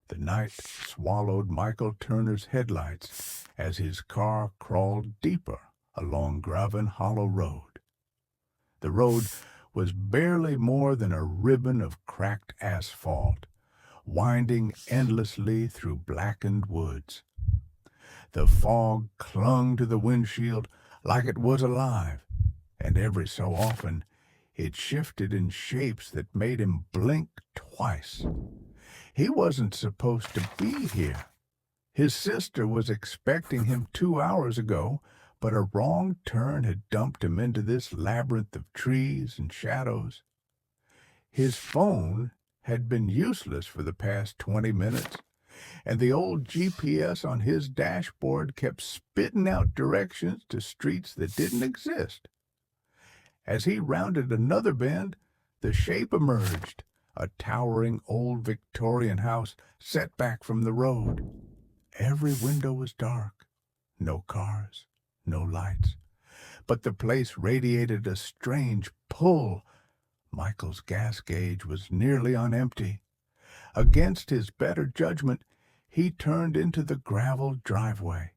The night swallowed Michael Turner's headlights as his car crawled deeper along GravenHollow Road. The road was barely more than a ribbon of cracked asphalt, winding endlessly through blackened woods. The fog clung to the windshield like it was alive, and every so often it shifted in shapes that made him blink twice. He wasn't supposed to be here. His sister was expecting him 2 hours ago, but a wrong turn had dumped him into this labyrinth of trees and shadows. His phone had been useless for the past 20 minutes, and the old GPS on his dashboard kept spitting out directions to streets that didn't exist. As he rounded another bend, the shape emerged, a towering old Victorian house set back from the road. Every window was dark, no cars, no lights, but the place radiated a strange pull. Michael's gas gauge was nearly on empty. Against his better judgment, he turned into the gravel driveway.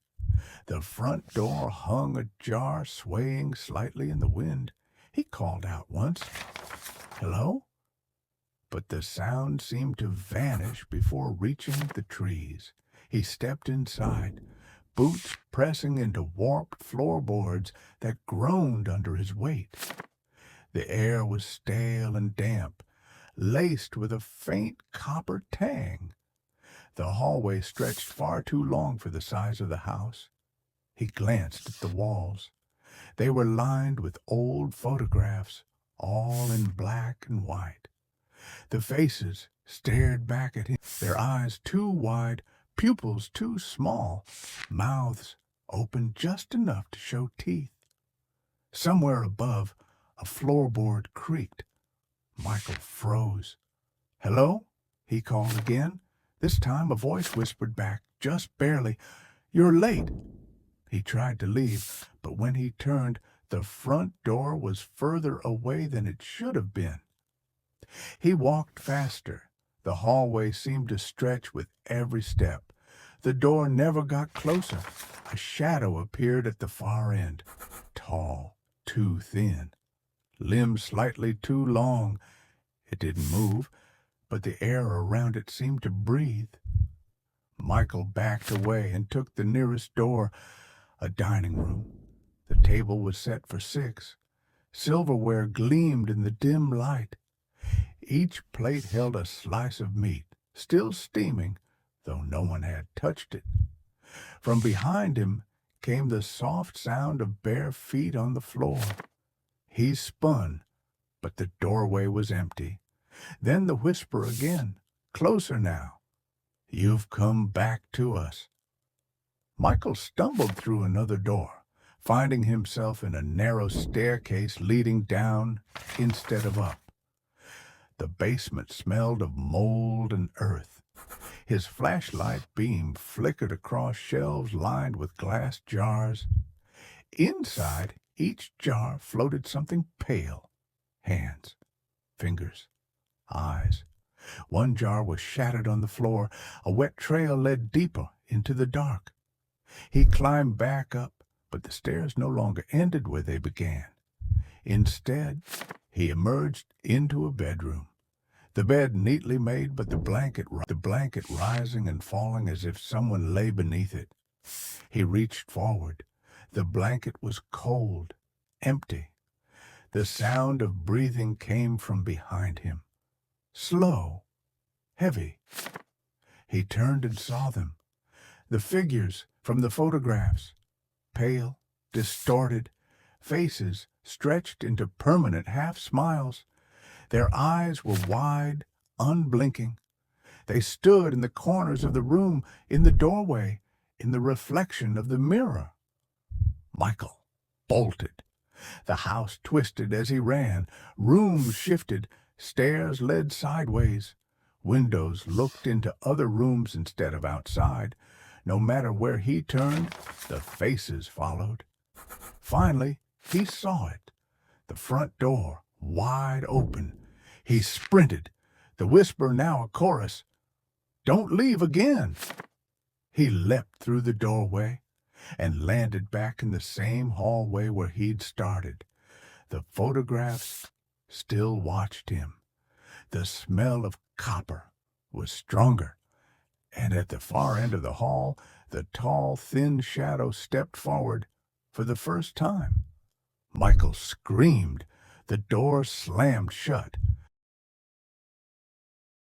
The front door hung ajar, swaying slightly in the wind. He called out once, "Hello?" But the sound seemed to vanish before reaching the trees. He stepped inside, boots pressing into warped floorboards that groaned under his weight. The air was stale and damp, laced with a faint copper tang. The hallway stretched far too long for the size of the house. He glanced at the walls. They were lined with old photographs, all in black and white. The faces stared back at him, their eyes too wide, pupils too small, mouths open just enough to show teeth. Somewhere above, a floorboard creaked. Michael froze. "Hello?" he called again. This time a voice whispered back, just barely, "You're late." He tried to leave, but when he turned, the front door was further away than it should have been. He walked faster. The hallway seemed to stretch with every step. The door never got closer. A shadow appeared at the far end, tall, too thin, limbs slightly too long. It didn't move, but the air around it seemed to breathe. Michael backed away and took the nearest door, a dining room. The table was set for 6. Silverware gleamed in the dim light. Each plate held a slice of meat, still steaming, though no one had touched it. From behind him came the soft sound of bare feet on the floor. He spun, but the doorway was empty. Then the whisper again, closer now. "You've come back to us." Michael stumbled through another door, finding himself in a narrow staircase leading down instead of up. The basement smelled of mold and earth. His flashlight beam flickered across shelves lined with glass jars. Inside each jar floated something pale. Hands, fingers, eyes. One jar was shattered on the floor. A wet trail led deeper into the dark. He climbed back up, but the stairs no longer ended where they began. Instead, he emerged into a bedroom. The bed neatly made, but the blanket rising and falling as if someone lay beneath it. He reached forward. The blanket was cold, empty. The sound of breathing came from behind him. Slow, heavy. He turned and saw them. The figures from the photographs. Pale, distorted, faces stretched into permanent half-smiles. Their eyes were wide, unblinking. They stood in the corners of the room, in the doorway, in the reflection of the mirror. Michael bolted. The house twisted as he ran. Rooms shifted. Stairs led sideways. Windows looked into other rooms instead of outside. No matter where he turned, the faces followed. Finally, he saw it. The front door, wide open. He sprinted, the whisper now a chorus. Don't leave again." He leapt through the doorway and landed back in the same hallway where he'd started. The photographs still watched him. The smell of copper was stronger, and at the far end of the hall, the tall, thin shadow stepped forward for the first time. Michael screamed. The door slammed shut,